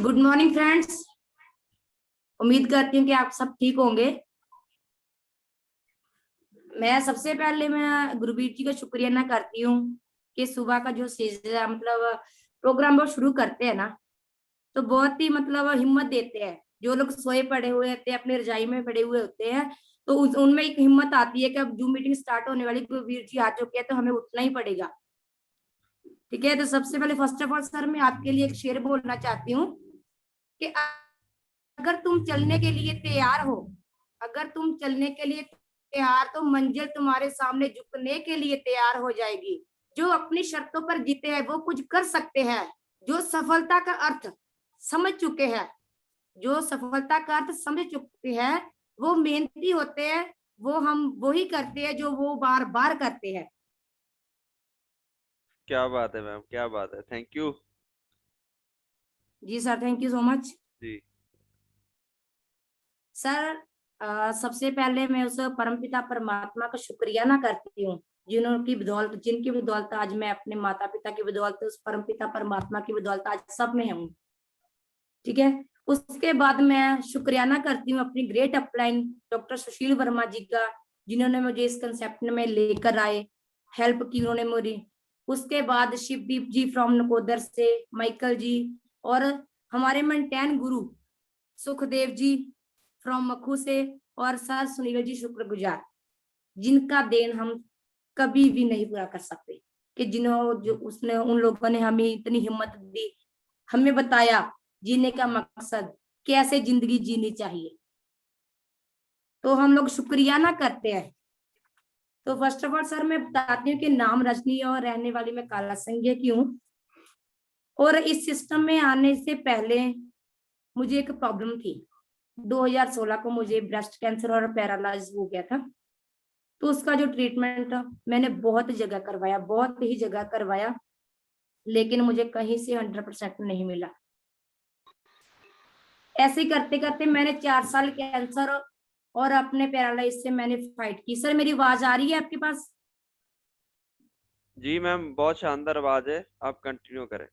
Good morning friends. उम्मीद करती हूँ कि आप सब ठीक होंगे। मैं सबसे पहले मैं गुरुवीर जी का शुक्रिया ना करती हूँ कि सुबह का जो मतलब प्रोग्राम वो शुरू करते हैं ना, तो बहुत ही मतलब हिम्मत देते हैं। जो लोग सोए पड़े हुए होते हैं, अपने रजाई में पड़े हुए होते हैं, तो उनमें एक हिम्मत आती है कि अब जूम मीटिंग स्टार्ट होने वाली, गुरुवीर जी आ चुके हैं तो हमें उठना ही पड़ेगा। ठीक है, तो सबसे पहले फर्स्ट ऑफ ऑल सर मैं आपके लिए एक शेर बोलना चाहती हूँ कि अगर तुम चलने के लिए तैयार हो, अगर तुम चलने के लिए तैयार, तो मंजिल तुम्हारे सामने झुकने के लिए तैयार हो जाएगी। जो अपनी शर्तों पर जीते हैं वो कुछ कर सकते हैं। जो सफलता का अर्थ समझ चुके हैं, जो सफलता का अर्थ समझ चुके हैं, वो मेहनती होते हैं। वो हम वही करते हैं जो वो बार बार करते हैं। क्या बात है मैम, क्या बात है। Thank you. जी sir, thank you so much जी। सर। सबसे पहले मैं उस परमपिता परमात्मा का शुक्रिया ना करती हूँ, जिनकी बदौलत आज मैं अपने माता पिता की बदौलत, उस परमपिता परमात्मा की बदौलत आज सब में हूँ। ठीक है, उसके बाद मैं शुक्रियाना करती हूँ अपनी ग्रेट अपलाइन डॉक्टर सुशील वर्मा जी का, जिन्होंने मुझे इस कंसेप्ट में लेकर आए, हेल्प की उन्होंने मुझे। उसके बाद शिवदीप जी फ्रॉम नकोदर से, माइकल जी, और हमारे maintain Guru Sukhdev ji from Makhu से, और सर सुनील जी शुक्रगुजार, जिनका देन हम कभी भी नहीं पूरा कर सकते। कि जिन्हों जो उसने उन लोगों ने हमें इतनी हिम्मत दी, हमें बताया जीने का मकसद, कैसे जिंदगी जीनी चाहिए, तो हम लोग शुक्रिया ना करते हैं। तो फर्स्ट ऑफ ऑल सर मैं बताती हूँ कि नाम रजनी और रहने वाली मैं काला संघिया की हूँ। और इस सिस्टम में आने से पहले मुझे एक प्रॉब्लम थी। 2016 को मुझे ब्रेस्ट कैंसर और पैरालाइज हो गया था। तो उसका जो ट्रीटमेंट था मैंने बहुत जगह करवाया, बहुत ही जगह करवाया, लेकिन मुझे कहीं से 100% नहीं मिला। ऐसे करते करते मैंने 4 साल कैंसर और अपने पैरालाइज से मैंने फाइट की। सर मेरी आवाज आ रही है आपके पास? जी मैम, बहुत शानदार आवाज है, आप कंटिन्यू करें।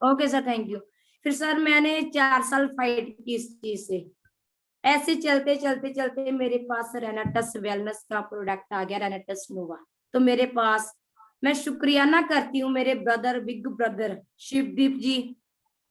Okay sir, thank you. फिर सर मैंने 4 साल फाइट की इस चीज से। ऐसे चलते चलते चलते मेरे पास रेनाटस वेलनेस का प्रोडक्ट आ गया, रेनाटस नोवा। तो मेरे पास, मैं शुक्रिया ना करती हूँ मेरे ब्रदर, बिग ब्रदर शिवदीप जी,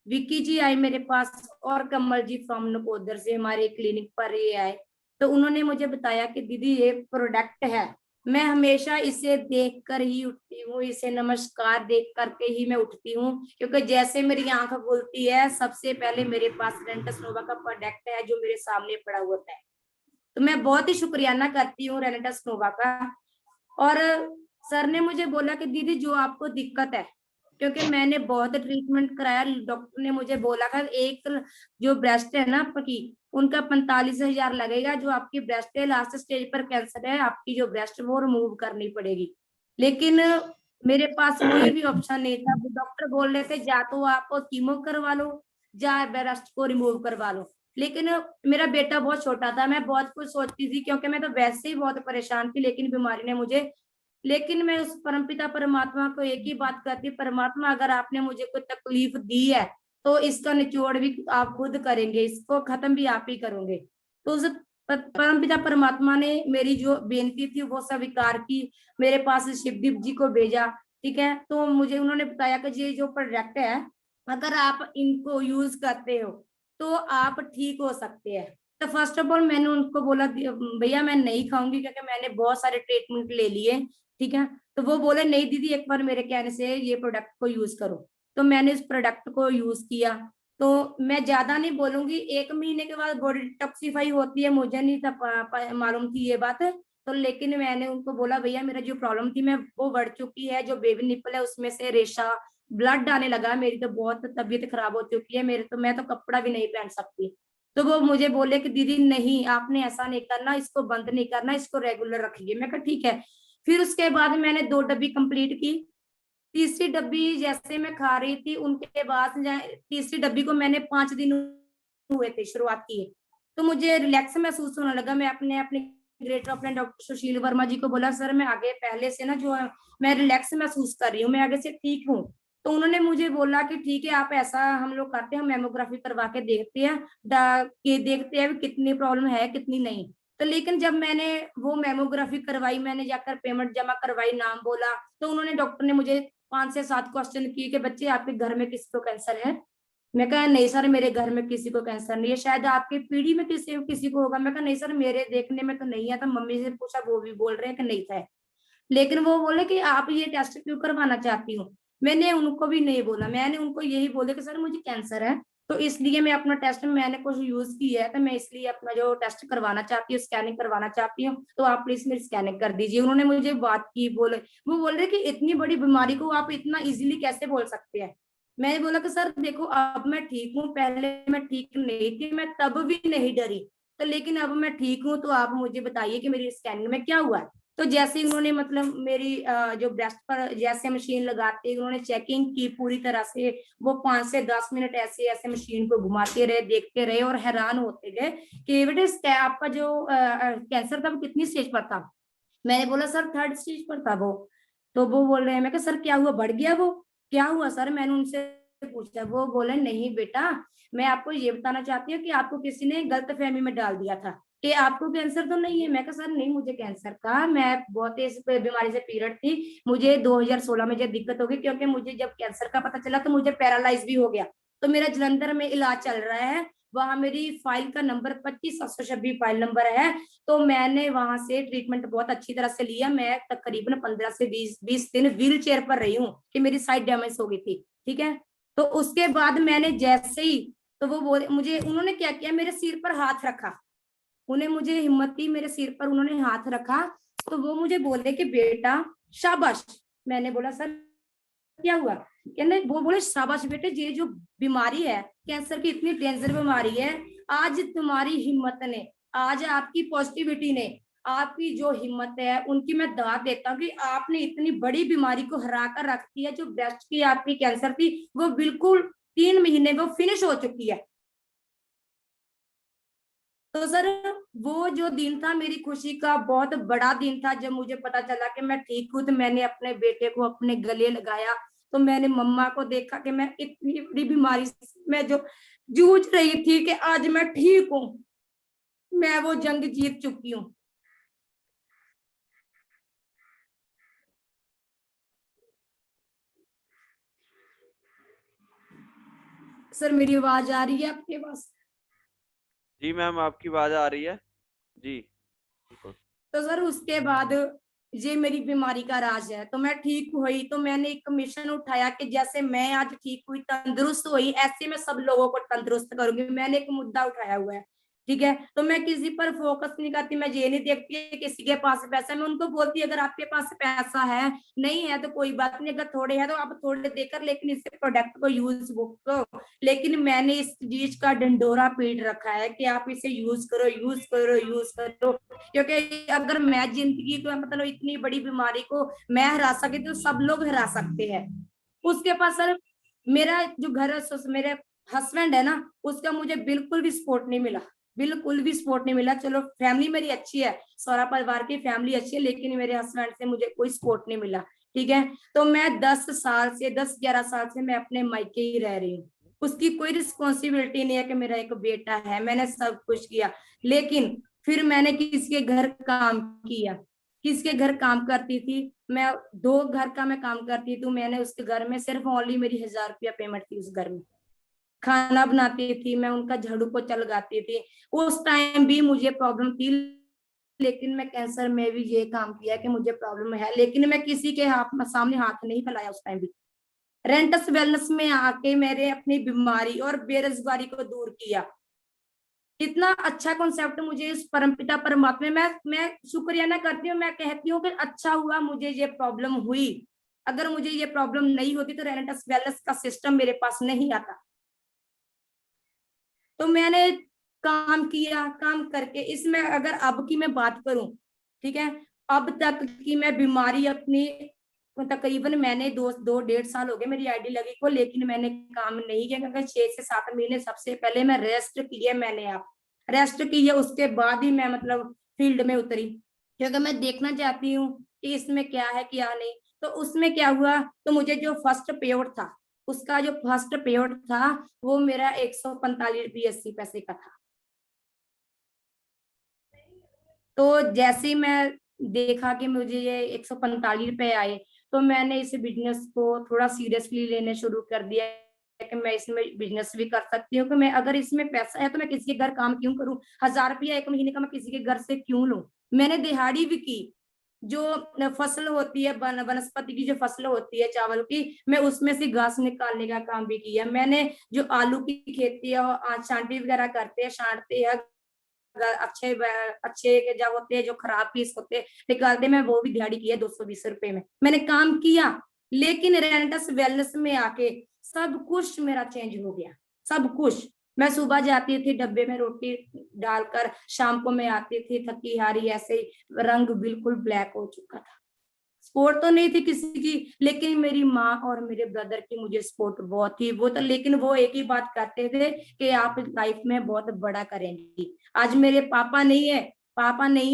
विक्की जी आए मेरे पास, और कमल जी फ्रॉम नकोदर से हमारे क्लिनिक पर ये आए। तो उन्होंने मुझे बताया कि दीदी ये प्रोडक्ट है। मैं हमेशा इसे देख कर ही उठती हूँ, इसे नमस्कार देख करके ही मैं उठती हूँ, क्योंकि जैसे मेरी आंख खुलती है सबसे पहले मेरे पास रेंटस नोवा का प्रोडक्ट है जो मेरे सामने पड़ा होता है। तो मैं बहुत ही शुक्रियाना करती हूँ रेनेटस नोवा का। और सर ने मुझे बोला कि दीदी जो आपको दिक्कत है, क्योंकि मैंने बहुत ट्रीटमेंट कराया, डॉक्टर ने मुझे बोला था एक जो ब्रेस्ट है ना आपकी, उनका 45,000 लगेगा। जो आपकी ब्रेस्ट है लास्ट स्टेज पर कैंसर है, आपकी जो ब्रेस्ट वो रिमूव करनी पड़ेगी। लेकिन मेरे पास कोई भी ऑप्शन नहीं था। डॉक्टर बोल रहे थे या तो आप कीमो करवा लो या ब्रेस्ट को रिमूव करवा लो। लेकिन मेरा बेटा बहुत छोटा था, मैं बहुत कुछ सोचती थी, क्योंकि मैं तो वैसे ही बहुत परेशान थी, लेकिन बीमारी ने मुझे। लेकिन मैं उस परमपिता परमात्मा को एक ही बात कहती, परमात्मा अगर आपने मुझे कोई तकलीफ दी है तो इसका निचोड़ भी आप खुद करेंगे, इसको खत्म भी आप ही करोगे। तो उस परमपिता परमात्मा ने मेरी जो बेनती थी वो स्वीकार की, मेरे पास शिवदीप जी को भेजा। ठीक है, तो मुझे उन्होंने बताया कि ये जो प्रोडक्ट है, अगर आप इनको यूज करते हो तो आप ठीक हो सकते हैं। तो फर्स्ट ऑफ ऑल मैंने उनको बोला भैया मैं नहीं खाऊंगी, क्योंकि मैंने बहुत सारे ट्रीटमेंट ले लिए। ठीक है, तो वो बोले नहीं दीदी एक बार मेरे कहने से ये प्रोडक्ट को यूज करो। तो मैंने इस प्रोडक्ट को यूज किया। तो मैं ज्यादा नहीं बोलूंगी, 1 महीने के बाद बॉडी डिटॉक्सिफाई होती है, मुझे नहीं था मालूम थी ये बात। तो लेकिन मैंने उनको बोला भैया मेरा जो प्रॉब्लम थी मैं वो बढ़ चुकी है, जो बेबी निपल है उसमें से रेशा ब्लड आने लगा, मेरी तो बहुत तबीयत खराब हो चुकी है, मेरे तो मैं तो कपड़ा भी नहीं पहन सकती। तो वो मुझे बोले कि दीदी नहीं आपने ऐसा नहीं करना, इसको बंद नहीं करना, इसको रेगुलर रखिए। मैं कहा ठीक है। फिर उसके बाद मैंने 2 डब्बी कंप्लीट की। तीसरी डब्बी जैसे मैं खा रही थी, उनके बाद तीसरी डब्बी को मैंने 5 दिन हुए थे शुरुआत की, तो मुझे रिलैक्स महसूस होने लगा। मैं अपने अपने ग्रेटर अपने डॉक्टर सुशील वर्मा जी को बोला सर मैं आगे पहले से ना जो मैं रिलैक्स महसूस कर रही हूँ, मैं आगे से ठीक हूँ। तो उन्होंने मुझे बोला कि ठीक है, आप ऐसा हम लोग करते हैं, मेमोग्राफी करवा के देखते हैं, कि देखते हैं कितनी प्रॉब्लम है कितनी नहीं। तो लेकिन जब मैंने वो मेमोग्राफी करवाई, मैंने जाकर पेमेंट जमा करवाई, नाम बोला, तो उन्होंने, डॉक्टर ने मुझे 5 से 7 क्वेश्चन किए कि बच्चे आपके घर में किसी को कैंसर है। मैं कहा नहीं सर, मेरे घर में किसी को कैंसर नहीं है, शायद आपकी पीढ़ी में किसी को होगा। मैं कहा नहीं सर, मेरे देखने में तो नहीं है। तो मम्मी से पूछा, वो भी बोल रहे हैं कि नहीं था। लेकिन वो बोले कि आप ये टेस्ट क्यों करवाना चाहती हो। मैंने उनको भी नहीं बोला, मैंने उनको यही बोला कि सर मुझे कैंसर है, तो इसलिए मैं अपना टेस्ट, मैंने कुछ यूज किया है, तो मैं इसलिए अपना जो टेस्ट करवाना चाहती हूँ, स्कैनिंग करवाना चाहती हूँ, तो आप प्लीज मेरी स्कैनिंग कर दीजिए। उन्होंने मुझे बात की, बोले, वो बोल रहे कि इतनी बड़ी बीमारी को आप इतना इजीली कैसे बोल सकते हैं। मैंने बोला कि सर देखो, अब मैं ठीक हूँ, पहले मैं ठीक नहीं थी, मैं तब भी नहीं डरी, तो लेकिन अब मैं ठीक हूँ, तो आप मुझे बताइए कि मेरी स्कैनिंग में क्या हुआ है। तो जैसे ही उन्होंने मतलब मेरी जो ब्रेस्ट पर जैसे मशीन लगाते, उन्होंने चेकिंग की पूरी तरह से, वो 5 से 10 मिनट ऐसे ऐसे मशीन को घुमाते रहे, देखते रहे, और हैरान होते गए कि बेटे आपका जो कैंसर था वो कितनी स्टेज पर था। मैंने बोला सर 3rd स्टेज पर था वो। तो वो बोल रहे हैं, मैं कहा सर क्या हुआ, बढ़ गया वो, क्या हुआ सर, मैंने उनसे पूछा। वो बोले नहीं बेटा, मैं आपको ये बताना चाहती हूँ कि आपको किसी ने गलतफहमी में डाल दिया था कि आपको कैंसर तो नहीं है। मैं कहा सर नहीं, मुझे कैंसर का, मैं बहुत इस बीमारी से पीड़ित थी, मुझे 2016 में जब दिक्कत हो गई, क्योंकि मुझे जब कैंसर का पता चला तो मुझे पैरालाइज भी हो गया। तो मेरा जलंधर में इलाज चल रहा है, वहां मेरी फाइल का नंबर 25/726 फाइल नंबर है। तो मैंने वहां से ट्रीटमेंट बहुत अच्छी तरह से लिया। मैं तकरीबन 15 से 20 दिन व्हील चेयर पर रही हूँ कि मेरी साइड डैमेज हो गई थी। ठीक है, तो उसके बाद मैंने जैसे ही, तो वो बोले मुझे, उन्होंने क्या किया, मेरे सिर पर हाथ रखा, उन्हें मुझे हिम्मत दी, मेरे सिर पर उन्होंने हाथ रखा। तो वो मुझे बोले कि बेटा शाबाश। मैंने बोला सर क्या हुआ। कहने, वो बोले शाबाश बेटे, ये जो बीमारी है कैंसर की, इतनी डेंजर बीमारी है, आज तुम्हारी हिम्मत ने, आज आपकी पॉजिटिविटी ने, आपकी जो हिम्मत है उनकी मैं दाद देता हूँ कि आपने इतनी बड़ी बीमारी को हरा कर रख दिया। जो ब्रेस्ट की आपकी कैंसर थी वो बिल्कुल 3 महीने वो फिनिश हो चुकी है। तो सर वो जो दिन था मेरी खुशी का बहुत बड़ा दिन था, जब मुझे पता चला कि मैं ठीक हूँ। तो मैंने अपने बेटे को अपने गले लगाया, तो मैंने मम्मा को देखा कि मैं इतनी बड़ी बीमारी में जो जूझ रही थी कि आज मैं ठीक हूँ, मैं वो जंग जीत चुकी हूँ। सर मेरी आवाज आ रही है आपके पास? जी मैम, आपकी आवाज आ रही है जी, बिल्कुल। तो सर उसके बाद ये मेरी बीमारी का राज है। तो मैं ठीक हुई, तो मैंने एक मिशन उठाया कि जैसे मैं आज ठीक हुई, तंदुरुस्त हुई, ऐसे मैं सब लोगों को तंदुरुस्त करूंगी। मैंने एक मुद्दा उठाया हुआ है, ठीक है। तो मैं किसी पर फोकस नहीं करती, मैं ये नहीं देखती है किसी के पास पैसा है। मैं उनको बोलती अगर आपके पास पैसा है, नहीं है तो कोई बात नहीं, अगर थोड़े है तो आप थोड़े देकर, लेकिन इस प्रोडक्ट को यूज करो। लेकिन मैंने इस चीज का डंडोरा पीट रखा है कि आप इसे यूज करो, यूज करो, यूज करो। क्योंकि अगर मैं जिंदगी को, मतलब इतनी बड़ी बीमारी को मैं हरा सके, तो सब लोग हरा सकते हैं। उसके पास सर, मेरा जो घर है, मेरे हस्बैंड है ना, उसका मुझे बिल्कुल भी सपोर्ट नहीं मिला, बिल्कुल भी सपोर्ट नहीं मिला। चलो फैमिली मेरी अच्छी है, सारा परिवार की फैमिली अच्छी है, लेकिन मेरे हस्बैंड से मुझे कोई सपोर्ट नहीं मिला। ठीक है, तो मैं 10-11 साल से मैं अपने मायके ही रह रही हूँ। उसकी कोई रिस्पॉन्सिबिलिटी नहीं है कि मेरा एक बेटा है, मैंने सब कुछ किया। लेकिन फिर मैंने किसी के घर काम किया, किसी के घर काम करती थी मैं, 2 घर का मैं काम करती थी। मैंने उसके घर में सिर्फ ओनली मेरी 1000 रुपया पेमेंट थी। उस घर में खाना बनाती थी मैं, उनका झाड़ू पोछा लगाती थी। उस टाइम भी मुझे प्रॉब्लम थी, लेकिन मैं कैंसर में भी ये काम किया कि मुझे प्रॉब्लम है, लेकिन मैं किसी के सामने हाथ नहीं फैलाया। उस टाइम भी रेंटस वेलनेस में आके मैंने अपनी बीमारी और बेरोजगारी को दूर किया। इतना अच्छा कॉन्सेप्ट मुझे इस परमपिता परमात्मा, मैं शुक्रिया ना करती हूँ, मैं कहती हूँ कि अच्छा हुआ मुझे ये प्रॉब्लम हुई। अगर मुझे ये प्रॉब्लम नहीं होती तो रेनेटस वेलनेस का सिस्टम मेरे पास नहीं आता। तो मैंने काम किया, काम करके इसमें अगर अब की मैं बात करूं, ठीक है, अब तक की मैं बीमारी अपनी, तकरीबन मैंने 2-1.5 साल हो गए मेरी आईडी लगी को, लेकिन मैंने काम नहीं किया, क्योंकि 6 से 7 महीने सबसे पहले मैं रेस्ट किए, मैंने आप रेस्ट की है, उसके बाद ही मैं मतलब फील्ड में उतरी, क्योंकि मैं देखना चाहती हूँ कि इसमें क्या है क्या नहीं। तो उसमें क्या हुआ, तो मुझे जो फर्स्ट पेआउट था, उसका जो फर्स्ट पेआउट था वो मेरा 145 रुपये 80 पैसे का था। तो जैसे ही मैं देखा कि मुझे ये 145 रुपये आए, तो मैंने इस बिजनेस को थोड़ा सीरियसली लेने शुरू कर दिया कि मैं इसमें बिजनेस भी कर सकती हूँ, कि मैं अगर इसमें पैसा है तो मैं किसी के घर काम क्यों करूं, 1000 रुपया एक महीने का मैं किसी के घर से क्यों लूं। मैंने दिहाड़ी भी की, जो फसल होती है वनस्पति की जो फसल होती है चावल की, मैं उसमें से घास निकालने का काम भी किया। मैंने जो आलू की खेती है, छांटी वगैरह करते हैं, छांटते हैं, अच्छे अच्छे जो होते हैं, जो खराब पीस होते हैं निकालते, मैं वो भी दिहाड़ी की है 220 रुपए में मैंने काम किया। लेकिन रेनेटस वेलनेस में आके सब कुछ मेरा चेंज हो गया, सब कुछ। मैं सुबह जाती थी डब्बे में रोटी डालकर, शाम को मैं आती थी थकी हारी, ऐसे ही रंग बिल्कुल ब्लैक हो चुका था। सपोर्ट तो नहीं थी किसी की, लेकिन मेरी माँ और मेरे ब्रदर की मुझे सपोर्ट बहुत थी। वो तो लेकिन वो एक ही बात कहते थे कि आप लाइफ में बहुत बड़ा करेंगी। आज मेरे पापा नहीं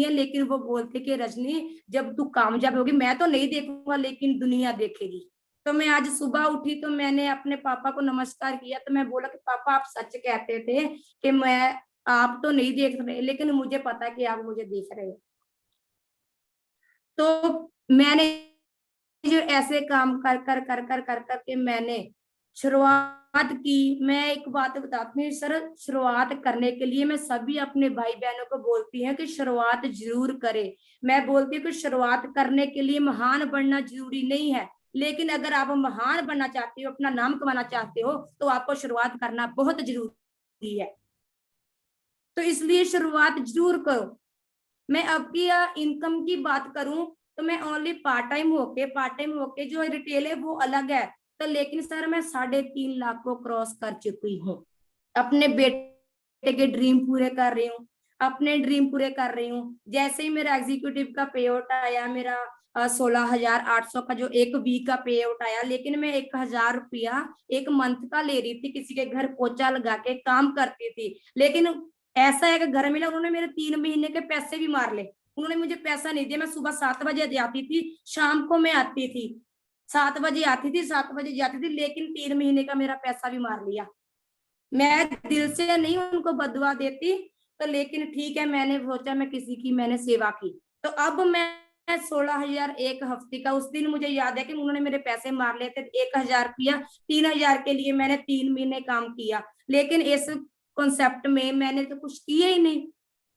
है, लेकिन वो बोलते कि रजनी जब तू कामयाब होगी, मैं तो नहीं देखूंगा लेकिन दुनिया देखेगी। तो मैं आज सुबह उठी तो मैंने अपने पापा को नमस्कार किया, तो मैं बोला कि पापा आप सच कहते थे कि मैं, आप तो नहीं देख रहे लेकिन मुझे पता है कि आप मुझे देख रहे हो। तो मैंने जो ऐसे काम कर कर कर कर कर करके मैंने शुरुआत की। मैं एक बात बताती हूँ सर, शुरुआत करने के लिए मैं सभी अपने भाई बहनों को बोलती हूँ कि शुरुआत जरूर करें। मैं बोलती हूँ कि शुरुआत करने के लिए महान बनना जरूरी नहीं है, लेकिन अगर आप महान बनना चाहते हो, अपना नाम कमाना चाहते हो, तो आपको शुरुआत करना बहुत जरूरी है। तो इसलिए शुरुआत जरूर करो। मैं आपकी इनकम की बात करूं तो मैं ओनली पार्ट टाइम होके जो रिटेल है वो अलग है। तो लेकिन सर मैं 3.5 लाख को क्रॉस कर चुकी हूँ। अपने बेटे के ड्रीम पूरे कर रही हूँ, अपने ड्रीम पूरे कर रही हूँ। जैसे ही मेरा एग्जीक्यूटिव का पे आउट आया, मेरा 16,800 का जो एक वीक का पे आउट आया, लेकिन मैं 1,000 रुपया एक मंथ का ले रही थी, किसी के घर पोचा लगा के काम करती थी। लेकिन ऐसा है कि घर मिला, उन्होंने मेरे 3 महीने के पैसे भी मार ले। उन्होंने मुझे पैसा नहीं दिया। मैं सुबह 7 बजे जाती थी, शाम को मैं आती थी, 7 बजे आती थी, 7 बजे जाती थी, लेकिन 3 महीने का मेरा पैसा भी मार लिया। मैं दिल से नहीं उनको बदुआ देती, तो लेकिन ठीक है, मैंने सोचा मैं किसी की मैंने सेवा की। तो अब मैं 16,000 एक हफ्ते का, उस दिन मुझे याद है कि उन्होंने मेरे पैसे मार लिए थे 1,000 रुपया, 3,000 के लिए मैंने 3 महीने काम किया। लेकिन इस कॉन्सेप्ट में मैंने तो कुछ किया ही नहीं।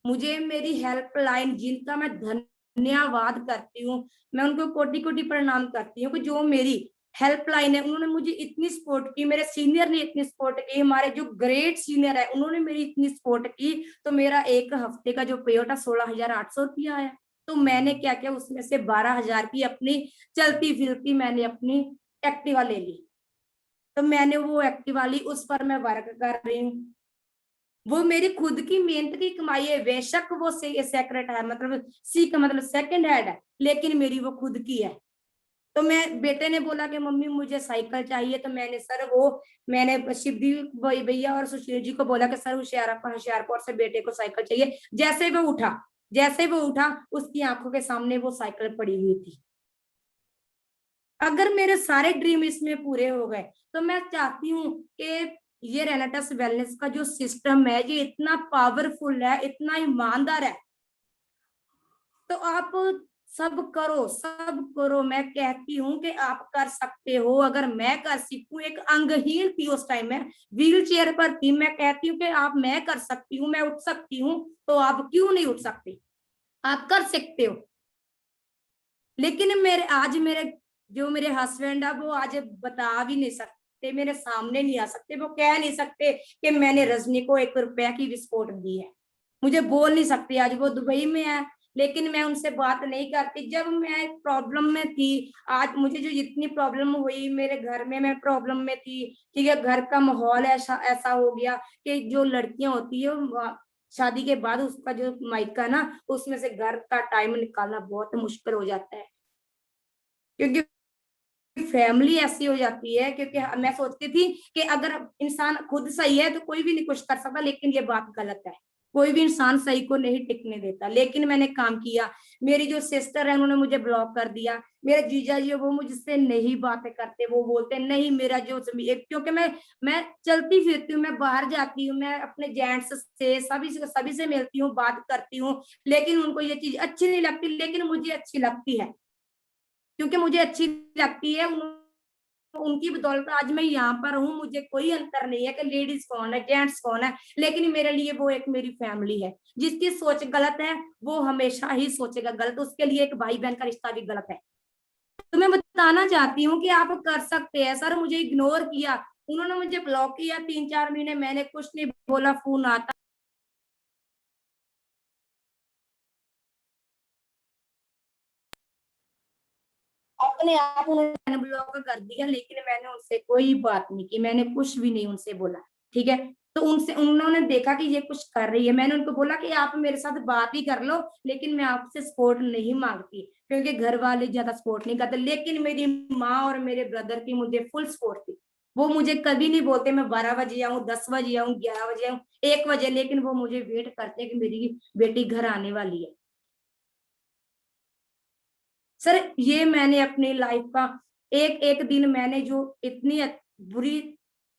मुझे मेरी हेल्पलाइन, जिनका मैं धन्यवाद करती हूँ, मैं उनको कोटि कोटि प्रणाम करती हूँ कि जो मेरी हेल्पलाइन है, उन्होंने मुझे इतनी सपोर्ट की, मेरे सीनियर ने इतनी सपोर्ट की, हमारे जो ग्रेट सीनियर है उन्होंने मेरी इतनी सपोर्ट की। तो मेरा एक हफ्ते का जो पे था 16,800 रुपया आया। तो मैंने क्या किया, उसमें से 12,000 की अपनी चलती फिरती मैंने अपनी एक्टिवा ले ली। तो मैंने वो एक्टिवा ली, उस पर मैं वर्क कर रही हूँ। वो मेरी खुद की मेहनत की कमाई है, बेशक वो सेक्रेट है, मतलब सी का मतलब सेकंड हैंड है, लेकिन मेरी वो खुद की है। तो मैं, बेटे ने बोला कि मम्मी मुझे साइकिल चाहिए, तो मैंने सर वो, मैंने शिवदी भैया और सुशील जी को बोला कि सर होशियारपुर से बेटे को साइकिल चाहिए। जैसे वो उठा उसकी आंखों के सामने वो साइकिल पड़ी हुई थी। अगर मेरे सारे ड्रीम इसमें पूरे हो गए, तो मैं चाहती हूँ कि ये रेनेटस वेलनेस का जो सिस्टम है ये इतना पावरफुल है, इतना ईमानदार है। तो आप सब करो। मैं कहती हूँ कि आप कर सकते हो। अगर मैं कर सकूं, एक अंगहीन थी उस टाइम में, व्हील चेयर पर थी, मैं कहती हूँ कि मैं कर सकती हूँ, मैं उठ सकती हूँ, तो आप क्यों नहीं उठ सकते? आप कर सकते हो। लेकिन मेरे जो मेरे हस्बैंड है वो आज बता भी नहीं सकते, मेरे सामने नहीं आ सकते, वो कह नहीं सकते कि मैंने रजनी को 1 रुपया की भी सपोर्ट दी है। मुझे बोल नहीं सकते, आज वो दुबई में है, लेकिन मैं उनसे बात नहीं करती। जब मैं प्रॉब्लम में थी, आज मुझे जो जितनी प्रॉब्लम हुई मेरे घर में, मैं प्रॉब्लम में थी, ठीक है, घर का माहौल ऐसा हो गया कि जो लड़कियां होती है शादी के बाद उसका जो मायका ना, उसमें से घर का टाइम निकालना बहुत मुश्किल हो जाता है, क्योंकि फैमिली ऐसी हो जाती है। क्योंकि मैं सोचती थी कि अगर इंसान खुद सही है तो कोई भी नहीं कुछ कर सकता, लेकिन ये बात गलत है। कोई भी इंसान सही को नहीं टिकने देता, लेकिन मैंने काम किया। मेरी जो सिस्टर है उन्होंने मुझे ब्लॉक कर दिया। मेरे जीजा जी वो मुझसे नहीं बातें करते, वो बोलते नहीं मेरा जो क्योंकि मैं चलती फिरती हूँ, मैं बाहर जाती हूँ, मैं अपने जेंट्स से सभी से मिलती हूँ, बात करती हूँ, लेकिन उनको ये चीज अच्छी नहीं लगती, लेकिन मुझे अच्छी लगती है, क्योंकि मुझे अच्छी लगती है। उनकी बदौलत आज मैं यहाँ पर हूँ। मुझे कोई अंतर नहीं है कि लेडीज कौन है जेंट्स कौन है, लेकिन मेरे लिए वो एक मेरी फैमिली है। जिसकी सोच गलत है वो हमेशा ही सोचेगा गलत, उसके लिए एक भाई बहन का रिश्ता भी गलत है। तो मैं बताना चाहती हूँ कि आप कर सकते हैं। सर मुझे इग्नोर किया, उन्होंने मुझे ब्लॉक किया 3-4 महीने, मैंने कुछ नहीं बोला, फोन आता अपने आप उन्होंने ब्लॉक कर दिया, लेकिन मैंने उनसे कोई बात नहीं की, मैंने कुछ भी नहीं उनसे बोला। ठीक है, तो उनसे उन्होंने देखा कि ये कुछ कर रही है, मैंने उनको बोला कि आप मेरे साथ बात ही कर लो, लेकिन मैं आपसे सपोर्ट नहीं मांगती, क्योंकि घर वाले ज्यादा सपोर्ट नहीं करते। लेकिन मेरी माँ और मेरे ब्रदर की मुझे फुल सपोर्ट थी। वो मुझे कभी नहीं बोलते मैं 12 बजे आऊँ, 10 बजे आऊँ, 11 बजे आऊँ, 1 बजे, लेकिन वो मुझे वेट करते हैं कि मेरी बेटी घर आने वाली है। सर ये मैंने अपनी लाइफ का एक एक दिन मैंने जो इतनी बुरी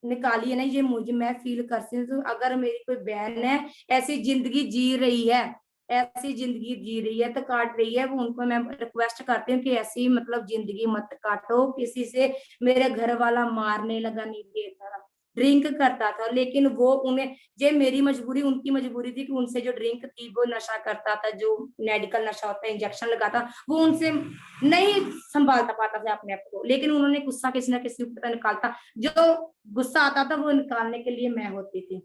निकाली है ना, ये मुझे मैं फील करती हूँ। तो अगर मेरी कोई बहन है ऐसी जिंदगी जी रही है, ऐसी जिंदगी जी रही है तो काट रही है, वो उनको मैं रिक्वेस्ट करती हूँ कि ऐसी मतलब जिंदगी मत काटो किसी से। मेरे घर वाला मारने लगा, नहीं देता, ड्रिंक करता था, लेकिन वो उन्हें ये मेरी मजबूरी उनकी मजबूरी थी कि उनसे जो ड्रिंक थी वो नशा करता था, जो मेडिकल नशा होता है, इंजेक्शन लगाता, वो उनसे नहीं संभालता पाता था अपने आप को, लेकिन उन्होंने गुस्सा किसी ना किसी ऊपर निकालता। जो गुस्सा आता था वो निकालने के लिए मैं होती थी,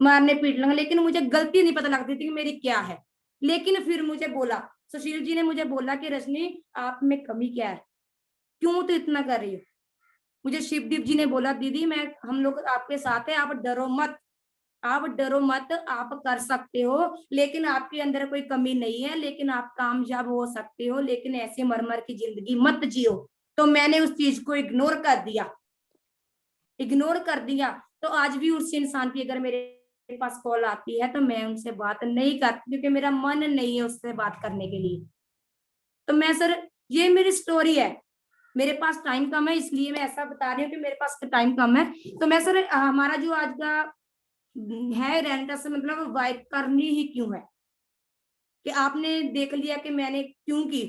मारने पीटने, लेकिन मुझे गलती नहीं पता लगती थी कि मेरी क्या है। लेकिन फिर मुझे बोला, सुशील जी ने मुझे बोला कि रजनी आप में कमी क्या है, क्यों तो इतना कर रही हो। मुझे शिवदीप जी ने बोला दीदी मैं हम लोग आपके साथ है, आप डरो मत, आप डरो मत, आप कर सकते हो, लेकिन आपके अंदर कोई कमी नहीं है, लेकिन आप कामयाब हो सकते हो, लेकिन ऐसे मर की जिंदगी मत जियो। तो मैंने उस चीज को इग्नोर कर दिया, इग्नोर कर दिया। तो आज भी उस इंसान की अगर मेरे पास कॉल आती है तो मैं उनसे बात नहीं करती, क्योंकि मेरा मन नहीं है उससे बात करने के लिए। तो मैं सर ये मेरी स्टोरी है, मेरे पास टाइम कम है इसलिए मैं ऐसा बता रही हूँ कि मेरे पास टाइम कम है। तो मैं सर हमारा जो आज का है रेंटा से मतलब वाइफ करनी ही क्यों है, कि आपने देख लिया कि मैंने क्यों की।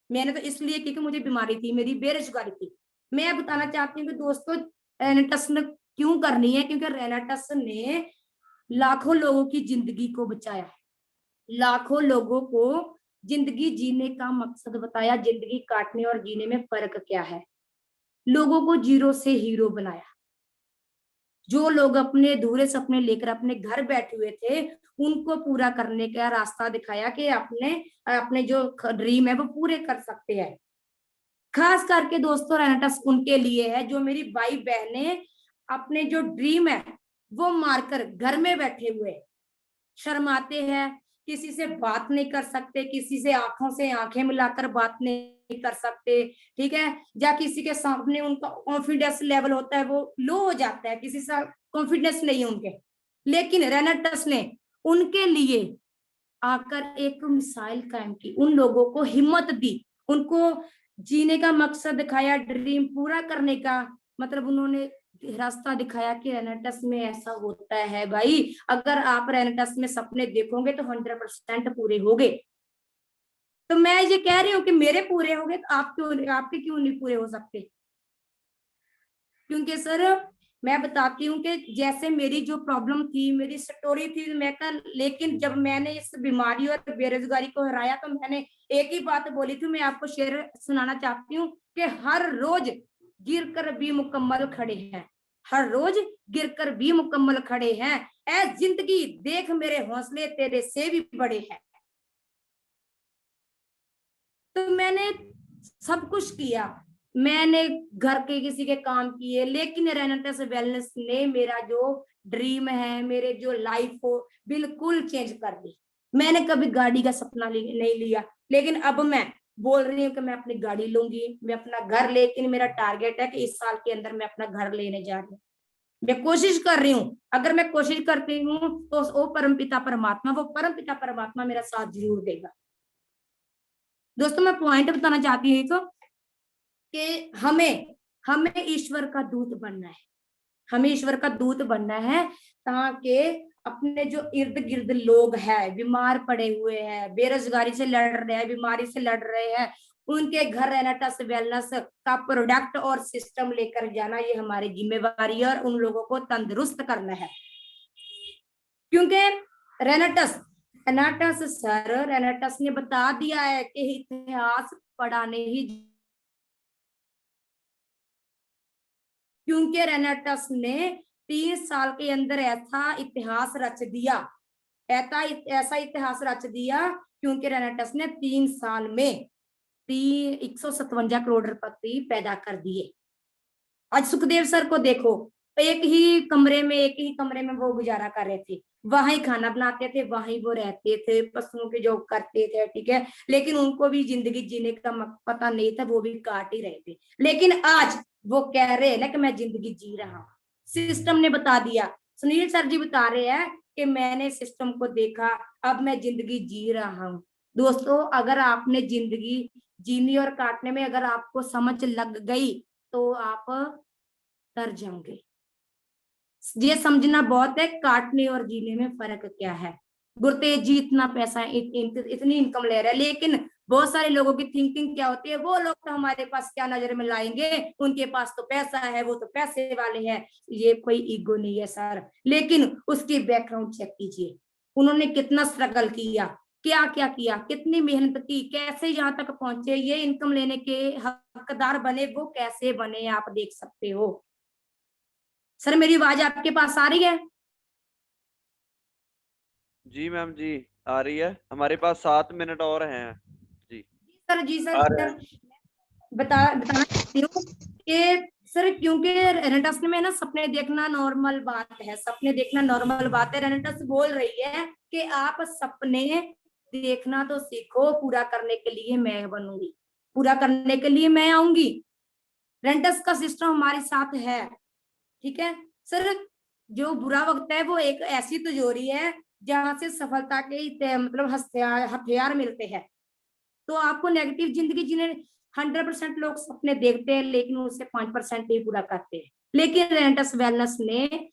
मैंने तो इसलिए की कि मुझे बीमारी थी, मेरी बेरोजगारी थी। मैं बताना चाहती हूँ कि दोस्तों रेनेटस ने क्यों करनी है, क्योंकि रेनेटस ने लाखों लोगों की जिंदगी को बचाया है, लाखों लोगों को जिंदगी जीने का मकसद बताया, जिंदगी काटने और जीने में फर्क क्या है, लोगों को जीरो से हीरो बनाया। जो लोग अपने अधूरे सपने लेकर अपने घर बैठे हुए थे उनको पूरा करने का रास्ता दिखाया कि अपने अपने जो ड्रीम है वो पूरे कर सकते हैं। खास करके दोस्तों रेनेटस उनके लिए है जो मेरी भाई बहने अपने जो ड्रीम है वो मारकर घर में बैठे हुए शर्माते हैं, किसी से बात नहीं कर सकते, किसी से आंखों से आंखें मिलाकर बात नहीं कर सकते, ठीक है, या किसी के सामने उनका कॉन्फिडेंस लेवल होता है वो लो हो जाता है, किसी से कॉन्फिडेंस नहीं है उनके। लेकिन रेनेटस ने उनके लिए आकर एक मिसाइल कायम की, उन लोगों को हिम्मत दी, उनको जीने का मकसद दिखाया, ड्रीम पूरा करने का मतलब उन्होंने रास्ता दिखाया कि रेनेटस में ऐसा होता है भाई, अगर आप रेनेटस में सपने देखोगे तो 100% पूरे होंगे। तो मैं ये कह रही हूँ कि मेरे पूरे होंगे तो आप क्यों, आपके क्यों नहीं पूरे हो सकते। क्योंकि सर मैं बताती हूँ कि जैसे मेरी जो प्रॉब्लम थी, मेरी स्टोरी थी, मैं कल, लेकिन जब मैंने इस बीमारी और बेरोजगारी को हराया तो मैंने एक ही बात बोली थी, मैं आपको शेर सुनाना चाहती हूँ कि हर रोज गिर कर भी मुकम्मल खड़े हैं, हर रोज गिर कर भी मुकम्मल खड़े हैं, ऐ जिंदगी देख मेरे हौसले तेरे से भी बड़े हैं। तो मैंने सब कुछ किया, मैंने घर के किसी के काम किए, लेकिन रेनेटस वेलनेस ने मेरा जो ड्रीम है, मेरे जो लाइफ को बिल्कुल चेंज कर दी। मैंने कभी गाड़ी का सपना नहीं लिया, लेकिन अब मैं बोल रही हूँ कि मैं अपनी गाड़ी लूंगी, मैं अपना घर, लेकिन मेरा टारगेट है कि इस साल के अंदर मैं अपना घर लेने जा रही हूँ। मैं कोशिश कर रही हूँ, अगर मैं कोशिश करती हूँ तो वो परमपिता परमात्मा मेरा साथ जरूर देगा। दोस्तों मैं पॉइंट बताना चाहती हूँ तो कि हमें हमें ईश्वर का दूत बनना है, हमें ईश्वर का दूत बनना है, ताकि अपने जो इर्द गिर्द लोग हैं, बीमार पड़े हुए हैं, बेरोजगारी से लड़ रहे हैं, बीमारी से लड़ रहे हैं, उनके घर रेनेटस वेलनेस का प्रोडक्ट और सिस्टम लेकर जाना, ये हमारी जिम्मेवारी है और उन लोगों को तंदुरुस्त करना है। क्योंकि रेनेटस रेनेटस सर रेनेटस ने बता दिया है कि इतिहास पढ़ाने ही, क्योंकि रेनेटस ने 3 साल के अंदर ऐसा इतिहास रच दिया, ऐसा इतिहास रच दिया, क्योंकि रेनेटस ने 3 साल में 157 करोड़ रुपए पैदा कर दिए। आज सुखदेव सर को देखो, एक ही कमरे में वो गुजारा कर रहे थे, वहां ही खाना बनाते थे, वहां ही वो रहते थे, पशुओं की जॉब करते थे, ठीक है, लेकिन उनको भी जिंदगी जीने का पता नहीं था, वो भी काट ही रहे थे। लेकिन आज वो कह रहे हैं ना कि मैं जिंदगी जी रहा हूँ, सिस्टम ने बता दिया। सुनील सर जी बता रहे हैं कि मैंने सिस्टम को देखा, अब मैं जिंदगी जी रहा हूँ। दोस्तों अगर आपने जिंदगी जीने और काटने में अगर आपको समझ लग गई तो आप तर जाओगे। ये समझना बहुत है काटने और जीने में फर्क क्या है। गुरतेज जी इतना पैसा इतनी इनकम ले रहा है, लेकिन बहुत सारे लोगों की थिंकिंग क्या होती है, वो लोग तो हमारे पास क्या नजर में लाएंगे, उनके पास तो पैसा है, वो तो पैसे वाले हैं। ये कोई ईगो नहीं है सर, लेकिन उसकी बैकग्राउंड चेक कीजिए, उन्होंने कितना स्ट्रगल किया, क्या क्या किया, कितनी मेहनत की, कैसे यहाँ तक पहुंचे, ये इनकम लेने के हकदार बने, वो कैसे बने, आप देख सकते हो। सर मेरी आवाज आपके पास आ रही है? जी मैम जी आ रही है, हमारे पास 7 मिनट और हैं। जी सर जी आ सर रहे सर हैं। बताना चाहती हूँ कि सर क्योंकि रेनेटस में ना सपने देखना नॉर्मल बात है, सपने देखना नॉर्मल बात है। रेनेटस बोल रही है कि आप सपने देखना तो सीखो, पूरा करने के लिए मैं बनूंगी, पूरा करने के लिए मैं आऊंगी। रेनेटस का सिस्टम हमारे साथ है, ठीक है सर। जो बुरा वक्त है वो एक ऐसी तिजोरी है जहां से सफलता के मतलब हथियार मिलते हैं। तो आपको नेगेटिव जिंदगी जीने 100% लोग सपने देखते हैं, लेकिन उससे 5% ही पूरा करते हैं। लेकिन रेंटस वेलनेस ने,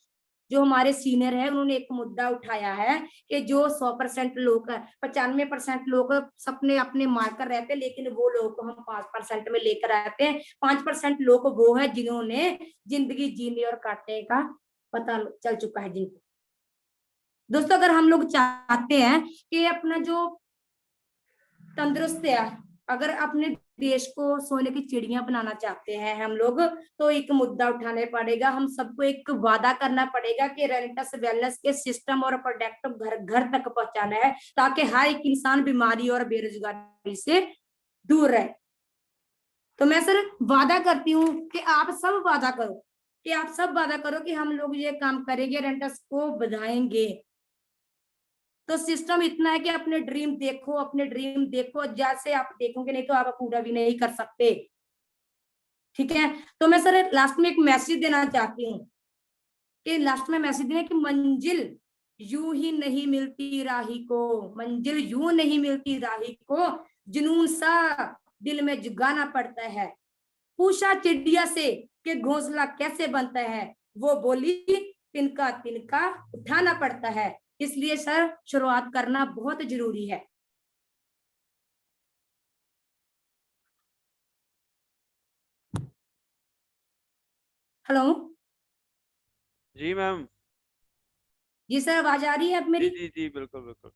जो हमारे सीनियर है, उन्होंने एक मुद्दा उठाया है कि जो 100% लोग 95% लोग सपने अपने मारकर रहते हैं, लेकिन वो लोग को हम 5% में लेकर आते हैं। 5% लोग वो है जिन्होंने जिंदगी जीने और काटने का पता चल चुका है जिनको। दोस्तों अगर हम लोग चाहते हैं कि अपना जो तंदुरुस्त है, अगर अपने देश को सोने की चिड़िया बनाना चाहते हैं हम लोग, तो एक मुद्दा उठाने पड़ेगा, हम सबको एक वादा करना पड़ेगा कि रेनेटस वेलनेस के सिस्टम और प्रोडक्ट घर घर तक पहुंचाना है, ताकि हर एक इंसान बीमारी और बेरोजगारी से दूर रहे। तो मैं सर वादा करती हूँ कि आप सब वादा करो, कि हम लोग ये काम करेंगे, रेनेटस को बढ़ाएंगे। तो सिस्टम इतना है कि अपने ड्रीम देखो, जैसे आप देखोगे नहीं तो आप पूरा भी नहीं कर सकते, ठीक है। तो मैं सर लास्ट में एक मैसेज देना चाहती हूँ, कि लास्ट में मैसेज देना कि मंजिल यूं ही नहीं मिलती राही को, मंजिल यूं नहीं मिलती राही को, जुनून सा दिल में जगाना पड़ता है। पूछा चिड़िया से कि घोंसला कैसे बनता है, वो बोली तिनका तिनका उठाना पड़ता है। इसलिए सर शुरुआत करना बहुत जरूरी है। हेलो जी मैम। जी सर, आवाज आ रही है अब जी मेरी? जी जी बिल्कुल बिल्कुल।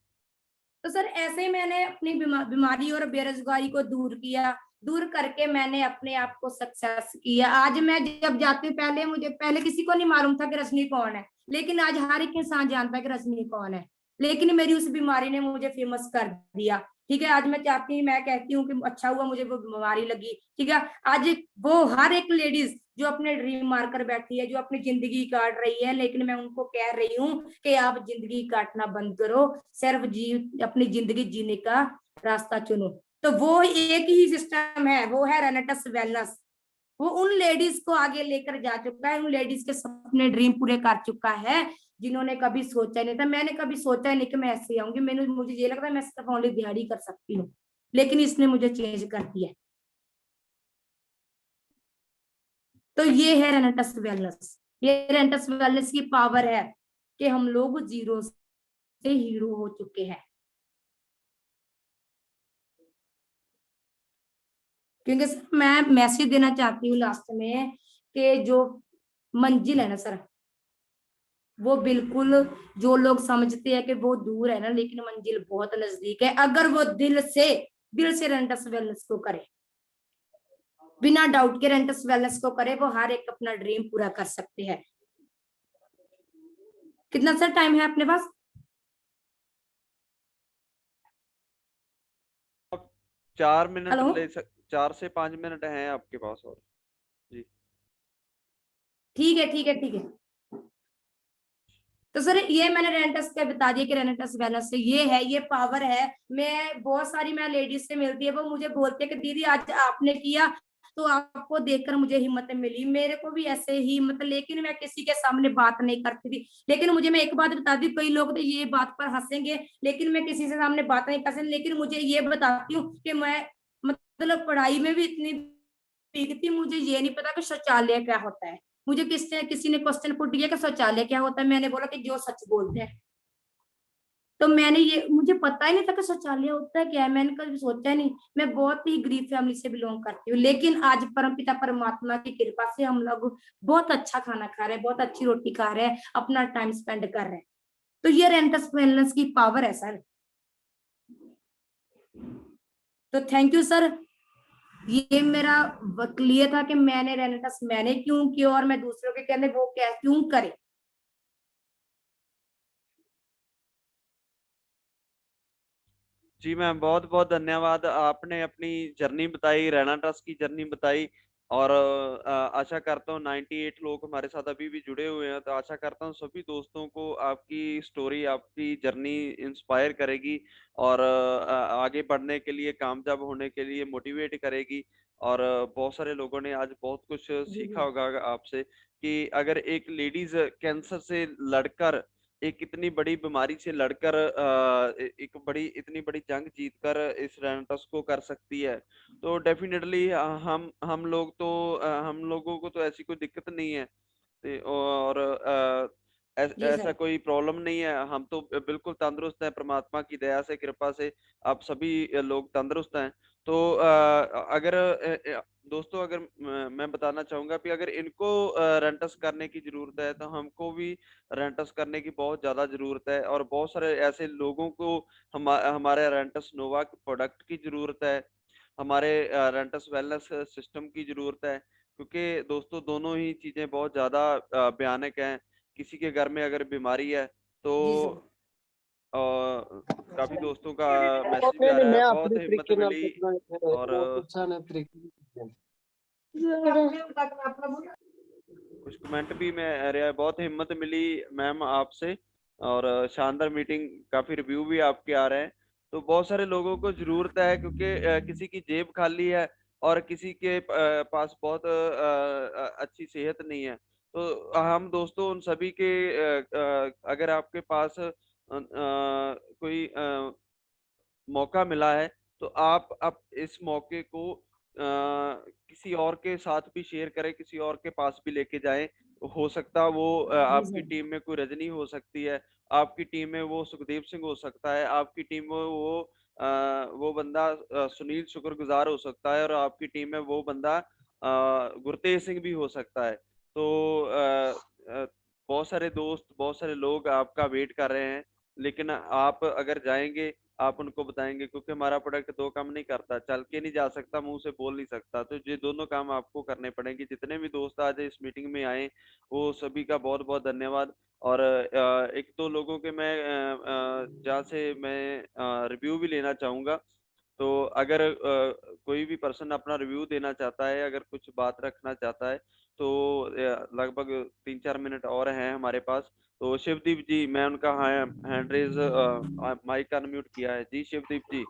तो सर ऐसे ही मैंने अपनी बीमारी और बेरोजगारी को दूर किया, दूर करके मैंने अपने आप को सक्सेस किया। आज मैं जब जाती हूँ, पहले किसी को नहीं मालूम था कि रजनी कौन है, लेकिन आज हर एक इंसान जानता है कि रजनी कौन है। लेकिन मेरी उस बीमारी ने मुझे फेमस कर दिया, ठीक है। आज मैं चाहती हूँ, मैं कहती हूँ कि अच्छा हुआ मुझे वो बीमारी लगी, ठीक है। आज वो हर एक लेडीज जो अपने ड्रीम मारकर बैठी है, जो अपनी जिंदगी काट रही है, लेकिन मैं उनको कह रही हूँ कि आप जिंदगी काटना बंद करो, सिर्फ अपनी जिंदगी जीने का रास्ता चुनो। तो वो एक ही सिस्टम है, वो है रेनेटस वेलनेस। वो उन लेडीज को आगे लेकर जा चुका है, उन लेडीज के सपने ड्रीम पूरे कर चुका है जिन्होंने कभी सोचा नहीं था। मैंने कभी सोचा नहीं कि मैं ऐसे आऊंगी, मुझे ये लगता है मैं सिर्फ ओनली दिहाड़ी कर सकती हूँ, लेकिन इसने मुझे चेंज कर दिया। तो ये है रेनेटस वेलनेस, ये रेनेटस वेलनेस की पावर है कि हम लोग जीरो से हीरो हो चुके हैं। क्योंकि सर मैं मैसेज देना चाहती हूँ लास्ट में कि जो मंजिल है ना सर, वो बिल्कुल, जो लोग समझते हैं कि वो दूर है ना, लेकिन मंजिल बहुत नजदीक है अगर वो दिल से रेंटस वेलनेस को करे, बिना डाउट के रेंटस वेलनेस को करे, वो हर एक अपना ड्रीम पूरा कर सकते हैं। कितना सर टाइम है अपने पास? 4 मिनट हेलो, 4 से 5 मिनट हैं आपके पास और। जी ठीक है ठीक है ठीक है। तो सर ये मैंने रेंटस का बता दिया कि रेंटस वेलनेस से ये है, ये पावर है। मैं बहुत सारी मैं लेडीज से मिलती है, वो मुझे बोलते हैं कि दीदी आज आपने किया तो आपको देखकर मुझे हिम्मत मिली, मेरे को भी ऐसे ही हिम्मत, लेकिन मैं किसी के सामने बात नहीं करती थी। लेकिन मुझे, मैं एक बात बता दी, कई लोग तो ये बात पर हंसेंगे, लेकिन मैं किसी से सामने बात नहीं कर सकती। लेकिन मुझे ये बताती हूँ कि मैं मतलब पढ़ाई में भी इतनी वीक थी, मुझे ये नहीं पता कि शौचालय क्या होता है। मुझे किसी ने क्वेश्चन पुट किया कि शौचालय क्या होता है, मैंने बोला कि जो सच बोलते हैं। तो मैंने ये, मुझे पता ही नहीं था कि शौचालय होता है क्या है, मैंने कभी सोचा नहीं। मैं बहुत ही गरीब फैमिली से बिलोंग करती हूँ, लेकिन आज परमपिता परमात्मा की कृपा से हम लोग बहुत अच्छा खाना खा रहे हैं, बहुत अच्छी रोटी खा रहे हैं, अपना टाइम स्पेंड कर रहे हैं। तो ये रेंटस वेलनेस की पावर है सर। तो थैंक यू सर। ये मेरा क्लियर था कि मैंने रेनेटस मैंने क्यों किया और मैं दूसरों के कहने वो क्या क्यों करे। जी मैम, बहुत बहुत धन्यवाद। आपने अपनी जर्नी बताई, रैना ट्रस्ट की जर्नी बताई। और आशा करता हूँ 98 लोग हमारे साथ अभी भी जुड़े हुए हैं, तो आशा करता हूँ सभी दोस्तों को आपकी स्टोरी, आपकी जर्नी इंस्पायर करेगी और आगे बढ़ने के लिए, कामयाब होने के लिए मोटिवेट करेगी। और बहुत सारे लोगों ने आज बहुत कुछ जी सीखा जी होगा आपसे कि अगर एक लेडीज कैंसर से लड़कर, एक इतनी बड़ी बीमारी से लड़कर एक बड़ी इतनी बड़ी जंग जीतकर इस रेनेटस को कर सकती है, तो डेफिनेटली हम लोगों को तो ऐसी कोई दिक्कत नहीं है। और जी ऐसा सर। कोई प्रॉब्लम नहीं है, हम तो बिल्कुल तंदुरुस्त हैं, परमात्मा की दया से, कृपा से आप सभी लोग तंदुरुस्त हैं। तो अगर दोस्तों, अगर मैं बताना चाहूंगा कि अगर इनको रेंटस करने की जरूरत है, तो हमको भी रेंटस करने की बहुत ज्यादा जरूरत है। और बहुत सारे ऐसे लोगों को हमारे रेंटस नोवा प्रोडक्ट की जरूरत है, हमारे रेंटस वेलनेस सिस्टम की जरूरत है। क्योंकि दोस्तों दोनों ही चीजें बहुत ज्यादा भयानक हैं। किसी के घर में अगर बीमारी है तो जी सर। काफी दोस्तों का मैसेज भी नहीं आ नहीं, रहा है, मैं बहुत अपने हिम्मत तरीके नाल मिली। करना है, और और गुस्सा ना तरीके। कुछ कमेंट भी मैं आ रहा है, बहुत हिम्मत मिली मैम आपसे। और शानदार मीटिंग, काफी रिव्यू भी आपके आ रहे हैं। तो बहुत सारे लोगों को जरूरत है, क्योंकि किसी की जेब खाली है और किसी के पास बहुत अच्छी सेहत नहीं है। तो हम दोस्तों उन सभी के अगर आपके पास कोई मौका मिला है, तो आप इस मौके को किसी और के साथ भी शेयर करें, किसी और के पास भी लेके जाएं। हो सकता है वो जी आपकी सर। टीम में कोई रजनी हो सकती है, आपकी टीम में वो सुखदेव सिंह हो सकता है, आपकी टीम में वो बंदा सुनील शुक्रगुजार हो सकता है, और आपकी टीम में वो बंदा गुरतेज सिंह भी हो सकता है। तो बहुत सारे दोस्त, बहुत सारे लोग आपका वेट कर रहे हैं। लेकिन आप अगर जाएंगे, आप उनको बताएंगे, क्योंकि हमारा प्रोडक्ट दो काम नहीं करता, चल के नहीं जा सकता, मुंह से बोल नहीं सकता, तो ये दोनों काम आपको करने पड़ेंगे। जितने भी दोस्त आज इस मीटिंग में आए, वो सभी का बहुत बहुत धन्यवाद। और एक दो लोगों के मैं जहाँ से मैं रिव्यू भी लेना चाहूंगा। तो अगर कोई भी पर्सन अपना रिव्यू देना चाहता है, अगर कुछ बात रखना चाहता है, तो लगभग 3-4 मिनट और हैं हमारे पास। तो शिवदीप जी, मैं उनका हैंड रेज माइक अनम्यूट किया है। जी शिवदीप जी।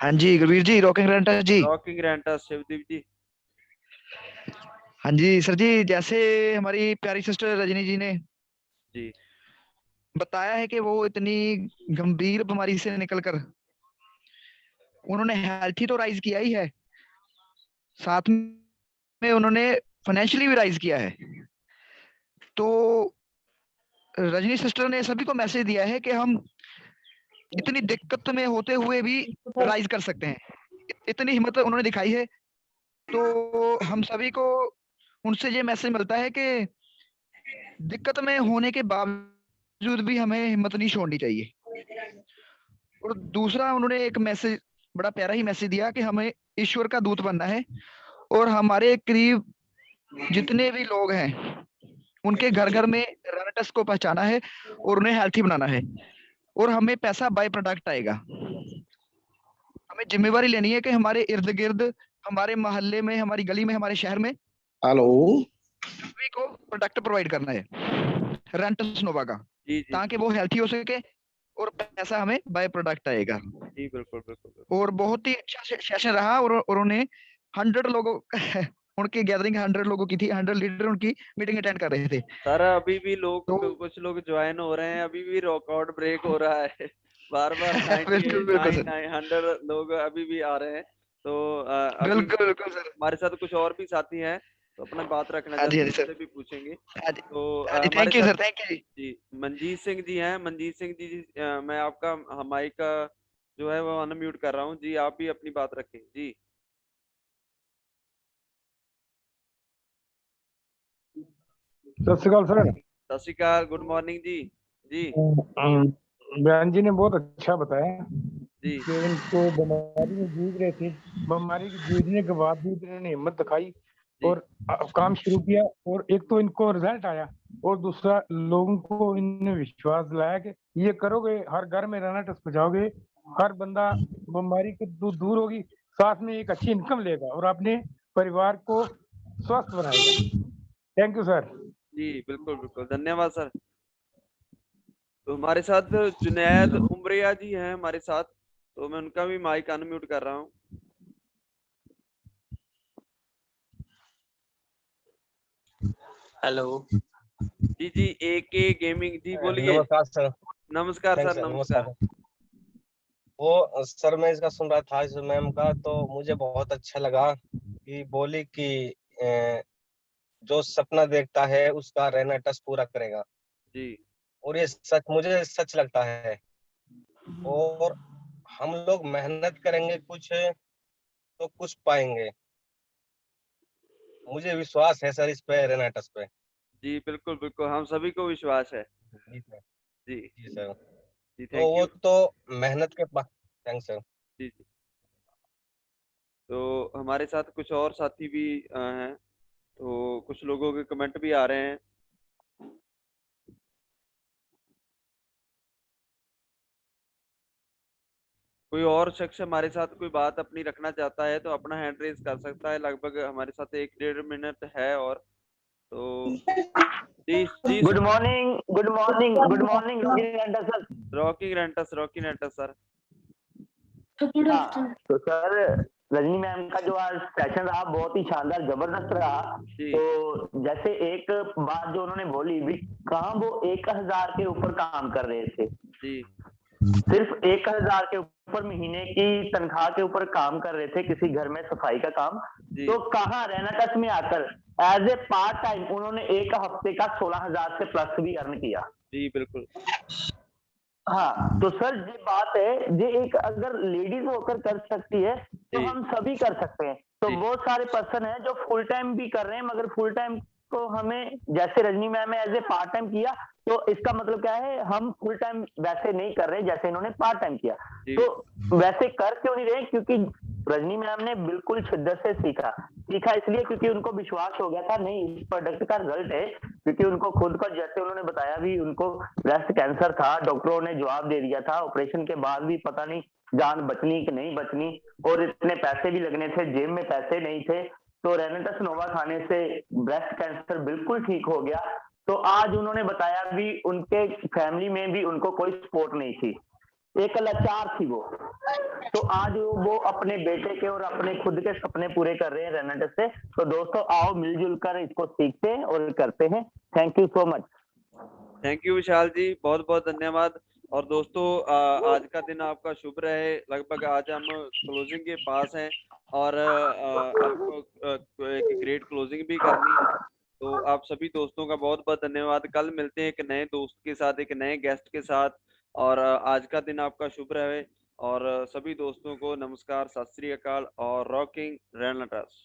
हाँ जी गुरवीर जी, रॉकिंग रेंटस जी। रॉकिंग रेंटस शिवदीप जी। हाँ जी सर जी, जैसे हमारी प्यारी सिस्टर रजनी जी ने जी बताया है कि वो इतनी गंभीर बीमारी से निकलकर उन्होंने हेल्थ ही तो राइज किया ही है, साथ में उन्होंने फाइनेंशियली भी राइज किया है। तो रजनी सिस्टर ने सभी को मैसेज दिया है कि हम इतनी दिक्कत में होते हुए भी राइज कर सकते हैं। इतनी हिम्मत उन्होंने दिखाई है। तो हम सभी को उनसे ये मैसेज मिलता है कि दिक्कत में होने के बावजूद भी हमें हिम्मत नहीं छोड़नी चाहिए। और दूसरा उन्होंने एक मैसेज, बड़ा प्यारा ही मैसेज दिया कि हमें ईश्वर का दूत बनना है और हमारे करीब जितने भी लोग हैं उनके घर घर में रेनेटस को पहचाना है और उन्हें हेल्थी बनाना है। और हमें पैसा बाय प्रोडक्ट आएगा। हमें जिम्मेवारी लेनी है कि हमारे इर्द गिर्द, हमारे मोहल्ले में, हमारी गली में, हमारे शहर में हेलो सभी को प्रोडक्ट प्रोवाइड करना है रेंटस नोवा का, जी जी ताकि वो हेल्थी हो सके और पैसा हमें बाय प्रोडक्ट आएगा। जी बिल्कुल बिल्कुल बिल्कुल। और बहुत ही अच्छा सेशन रहा और उन्होंने 100 लोगों उनकी गैदरिंग 100 लोगों की थी। 100 लीडर उनकी मीटिंग अटेंड कर रहे थे। सर अभी भी लोग तो कुछ लोग ज्वाइन हो रहे हैं, अभी भी रिकॉर्ड ब्रेक हो रहा है। बार बार 98 बिल्कुल बिल्कुल सर, 100 लोग अभी भी आ रहे हैं। तो अभी बिल्कुल बिल्कुल सर। हमारे साथ कुछ और भी साथी हैं, तो अपना बात रखना हाँ जी, चाहते हाँ हैं, जी सर। उनसे भी पूछेंगे। हाँ जी, तो हाँ जी, हमारे थैंक यू साथ सर, थैंक यू। जी मनजीत सिंह जी हैं। मनजीत सिंह जी मैं आपका माइक का जो है वो अनम्यूट कर रहा हूँ जी, आप भी अपनी बात रखें जी। सत श्री अकाल सर। सत श्री अकाल, गुड मॉर्निंग जी। जी बयान जी ने बहुत अच्छा बताया जी कि इनको बीमारी में जूझ रहे थे, बीमारी के जूझने के बाद भी इन्होंने हिम्मत दिखाई जी और काम शुरू किया। और एक तो इनको रिजल्ट आया और दूसरा लोगों को इन्होंने विश्वास दिलाया कि ये करोगे हर घर में रहना टस पहुंचाओगे, हर बंदा बीमारी को दूर होगी, साथ में एक अच्छी इनकम लेगा और अपने परिवार को स्वस्थ बनाएगा। Thank you sir. जी बिल्कुल बिल्कुल, धन्यवाद सर। तो हमारे साथ जुनैद उमरिया जी हैं हमारे साथ, तो मैं उनका भी माइक अनम्यूट कर रहा हूँ। हेलो जी जी AK गेमिंग जी बोलिए। नमस्कार सर। नमस्कार थैंक्स सर, सर, नमस्कार। नमस्कार। वो सर मैं इसका सुन रहा था इस मैम का, तो मुझे बहुत अच्छा लगा कि बोली कि अ, जो सपना देखता है उसका रहना टस पूरा करेगा। जी और ये सच, मुझे सच लगता है। और हम लोग मेहनत करेंगे कुछ तो कुछ पाएंगे। मुझे विश्वास है सर इस पे, रहना टस पे। जी बिल्कुल बिल्कुल, हम सभी को विश्वास है। जी सर। जी जी सर। जी तो थैंक वो यू। तो मेहनत के बाद। Thanks sir. जी जी। तो हमारे साथ कुछ और साथी भी हैं, तो कुछ लोगों के कमेंट भी आ रहे हैं। कोई और शख्स हमारे साथ कोई बात अपनी रखना चाहता है तो अपना हैंड रेज कर सकता है। लगभग हमारे साथ 1-1.5 मिनट है और तो जी जी good morning, good morning, good morning rocking Anderson. Rocking रेंटस सर। हाँ तो सर, रजनी मैम का जो आज सेशन रहा बहुत ही शानदार जबरदस्त रहा। जी तो जैसे एक बात जो उन्होंने बोली भी, कहा वो 1000 के ऊपर काम कर रहे थे, जी सिर्फ 1000 के ऊपर महीने की तनख्वाह के ऊपर काम कर रहे थे किसी घर में सफाई का काम। जी तो कहाँ रेनाटस में आकर एज ए पार्ट टाइम उन्होंने एक हफ्ते का 16,000 से प्लस भी अर्न किया। जी बिल्कुल। हाँ तो सर ये बात है, ये एक अगर लेडीज होकर कर सकती है तो जी हम सभी कर सकते हैं। तो जी बहुत सारे पर्सन हैं जो फुल टाइम भी कर रहे हैं, मगर फुल टाइम को हमें जैसे रजनी मैम ने एज ए पार्ट टाइम किया, तो इसका मतलब क्या है, हम फुल टाइम वैसे नहीं कर रहे जैसे इन्होंने पार्ट टाइम किया। जी तो वैसे कर क्यों नहीं रहे, क्योंकि रजनी मैम ने बिल्कुल शिद्दत से सीखा इसलिए क्योंकि उनको विश्वास हो गया था नहीं इस प्रोडक्ट का रिजल्ट है। क्योंकि उनको खुद को, जैसे उन्होंने बताया भी, उनको ब्रेस्ट कैंसर था, डॉक्टरों ने जवाब दे दिया था, ऑपरेशन के बाद भी पता नहीं जान बचनी कि नहीं बचनी, और इतने पैसे भी लगने थे, जेब में पैसे नहीं थे। तो रेनेटस नोवा खाने से ब्रेस्ट कैंसर बिल्कुल ठीक हो गया। तो आज उन्होंने बताया भी उनके फैमिली में भी उनको कोई सपोर्ट नहीं थी, एक लाचार थी वो, तो आज वो अपने बेटे के और अपने खुद के सपने पूरे कर रहे हैं रैना से। तो दोस्तों आओ मिलजुल कर इसको सीखते हैं और करते हैं। Thank you so much. Thank you Vishal ji, बहुत बहुत धन्यवाद। और दोस्तों आज का दिन आपका शुभ रहे। लगभग आज हम क्लोजिंग के पास हैं और हमको एक ग्रेट क्लोजिंग भी करनी है। तो आप सभी दोस्तों का बहुत बहुत धन्यवाद। कल मिलते हैं एक नए दोस्त के साथ, एक नए गेस्ट के साथ। और आज का दिन आपका शुभ रहे। और सभी दोस्तों को नमस्कार, सत श्री अकाल और रॉकिंग रैना टस।